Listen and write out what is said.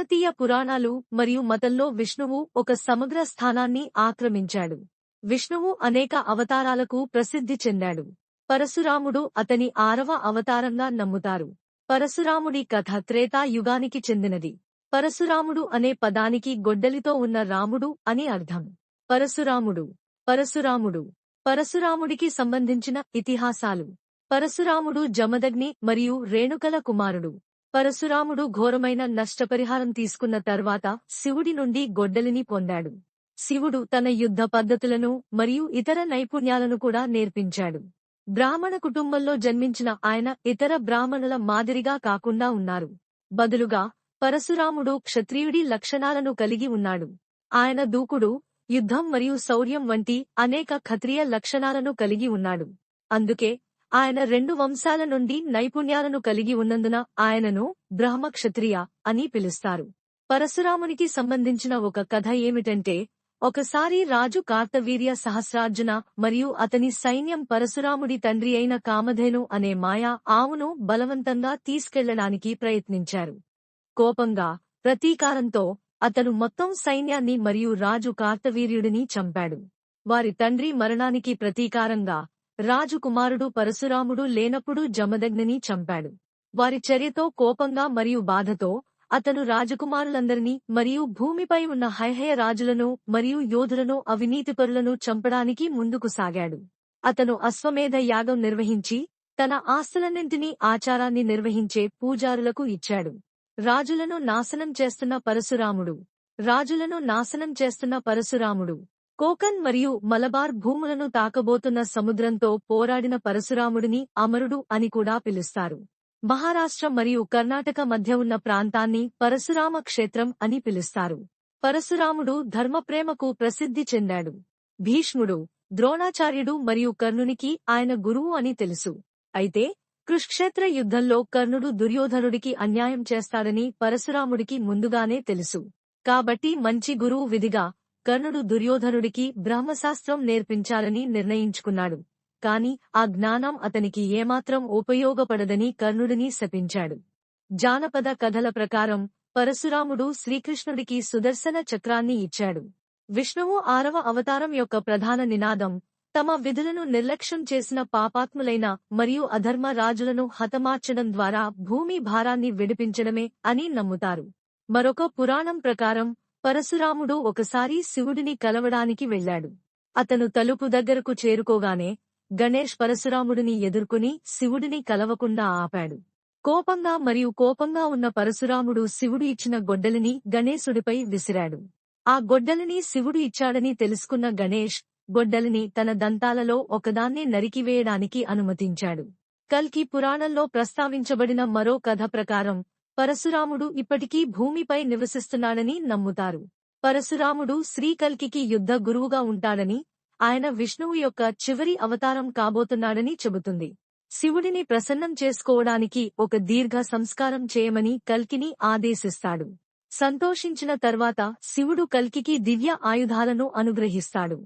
భారతీయ పురాణాలు మరియు మతంలో విష్ణువు ఒక సమగ్ర స్థానాన్ని ఆక్రమించాడు. విష్ణువు అనేక అవతారాలకు ప్రసిద్ధి చెందాడు. పరశురాముడు అతని 6వ అవతారంగా నమ్ముతారు. పరశురాముడి కథ త్రేతా యుగానికి చెందినది. పరశురాముడు అనే పదానికి గొడ్డలితో ఉన్న రాముడు అని అర్థం. పరశురాముడు పరశురాముడికి సంబంధించిన ఇతిహాసాలు. పరశురాముడు జమదగ్ని మరియు రేణుకల కుమారుడు. పరశురాముడు ఘోరమైన నష్టపరిహారం తీసుకున్న తర్వాత శివుడి నుండి గొడ్డలిని పొందాడు. శివుడు తన యుద్ధ పద్ధతులను మరియు ఇతర నైపుణ్యాలను కూడా నేర్పించాడు. బ్రాహ్మణ కుటుంబంలో జన్మించిన ఆయన ఇతర బ్రాహ్మణుల మాదిరిగా కాకుండా ఉన్నారు. బదులుగా పరశురాముడు క్షత్రియుడి లక్షణాలను కలిగి ఉన్నాడు. ఆయన దూకుడు, యుద్ధం మరియు శౌర్యం వంటి అనేక క్షత్రియ లక్షణాలను కలిగి ఉన్నాడు. అందుకే ఆయన 2 వంశాల నుండి నైపుణ్యాలను కలిగి ఉన్నందున ఆయనను బ్రహ్మ క్షత్రియ అని పిలుస్తారు. పరశురామునికి సంబంధించిన ఒక కథ ఏమిటంటే, ఒకసారి రాజు కార్తవీర్య సహస్రార్జున మరియు అతని సైన్యం పరశురాముడి తండ్రి అయిన కామధేను అనే మాయా ఆవును బలవంతంగా తీసుకెళ్లడానికి ప్రయత్నించారు. కోపంగా, ప్రతీకారంతో అతను మొత్తం సైన్యాన్ని మరియు రాజు కార్తవీర్యుడిని చంపాడు. వారి తండ్రి మరణానికి ప్రతీకారంగా రాజకుమారుడు పరశురాముడు లేనప్పుడు జమదగ్నిని చంపాడు. వారి చర్యతో కోపంగా మరియు బాధతో అతను రాజకుమారులందరినీ మరియు భూమిపై ఉన్న హైహయ రాజులను మరియు యోధులను అవినీతిపరులను చంపడానికి ముందుకు సాగాడు. అతను అశ్వమేధ యాగం నిర్వహించి తన ఆస్తులన్నింటినీ ఆచారాన్ని నిర్వహించే పూజారులకు ఇచ్చాడు. రాజులను నాశనం చేస్తున్న పరశురాముడు కోకన్ మరియు మలబార్ భూములను తాకబోతున్న సముద్రంతో పోరాడిన పరశురాముడిని అమరుడు అని కూడా పిలుస్తారు. మహారాష్ట్ర మరియు కర్ణాటక మధ్య ఉన్న ప్రాంతాన్ని పరశురామ క్షేత్రం అని పిలుస్తారు. పరశురాముడు ధర్మప్రేమకు ప్రసిద్ధి చెందాడు. భీష్ముడు, ద్రోణాచార్యుడు మరియు కర్ణునికి ఆయన గురువు అని తెలుసు. అయితే కురుక్షేత్ర యుద్ధంలో కర్ణుడు దుర్యోధనుడికి అన్యాయం చేస్తాడని పరశురాముడికి ముందుగానే తెలుసు. కాబట్టి మంచి గురువు విధిగా కర్ణుడు దుర్యోధనుడికి బ్రహ్మశాస్త్రం నేర్పించాలని నిర్ణయించుకున్నాడు. కాని ఆ జ్ఞానం అతనికి ఏమాత్రం ఉపయోగపడదని కర్ణుడిని శపించాడు. జానపద కథల ప్రకారం పరశురాముడు శ్రీకృష్ణుడికి సుదర్శన చక్రాన్ని ఇచ్చాడు. విష్ణువు 6వ అవతారం యొక్క ప్రధాన నినాదం తమ విధులను నిర్లక్ష్యం చేసిన పాపాత్ములైన మరియు అధర్మ రాజులను హతమార్చడం ద్వారా భూమి భారాన్ని విడిపించడమే అని నమ్ముతారు. మరొక పురాణం ప్రకారం పరశురాముడు ఒకసారి శివుడిని కలవడానికి వెళ్లాడు. అతను తలుపు దగ్గరకు చేరుకోగానే గణేష్ పరశురాముడిని ఎదుర్కొని శివుడిని కలవకుండా ఆపాడు. కోపంగా ఉన్న పరశురాముడు శివుడు ఇచ్చిన గొడ్డలిని గణేశుడిపై విసిరాడు. ఆ గొడ్డలిని శివుడు ఇచ్చాడని తెలుసుకున్న గణేష్ గొడ్డలిని తన దంతాలలో ఒకదాన్ని నరికివేయడానికి అనుమతించాడు. కల్కి పురాణంలో ప్రస్తావించబడిన మరో కథ ప్రకారం పరశురాముడు ఇప్పటికీ భూమిపై నివసిస్తున్నాడని నమ్ముతారు. పరశురాముడు శ్రీకల్కికి యుద్ధ గురువుగా ఉంటాడని, ఆయన విష్ణువు యొక్క చివరి అవతారం కాబోతున్నాడని చెబుతుంది. శివుడిని ప్రసన్నం చేసుకోవడానికి ఒక దీర్ఘ సంస్కారం చేయమని కల్కిని ఆదేశిస్తాడు. సంతోషించిన తర్వాత శివుడు కల్కికి దివ్య ఆయుధాలను అనుగ్రహిస్తాడు.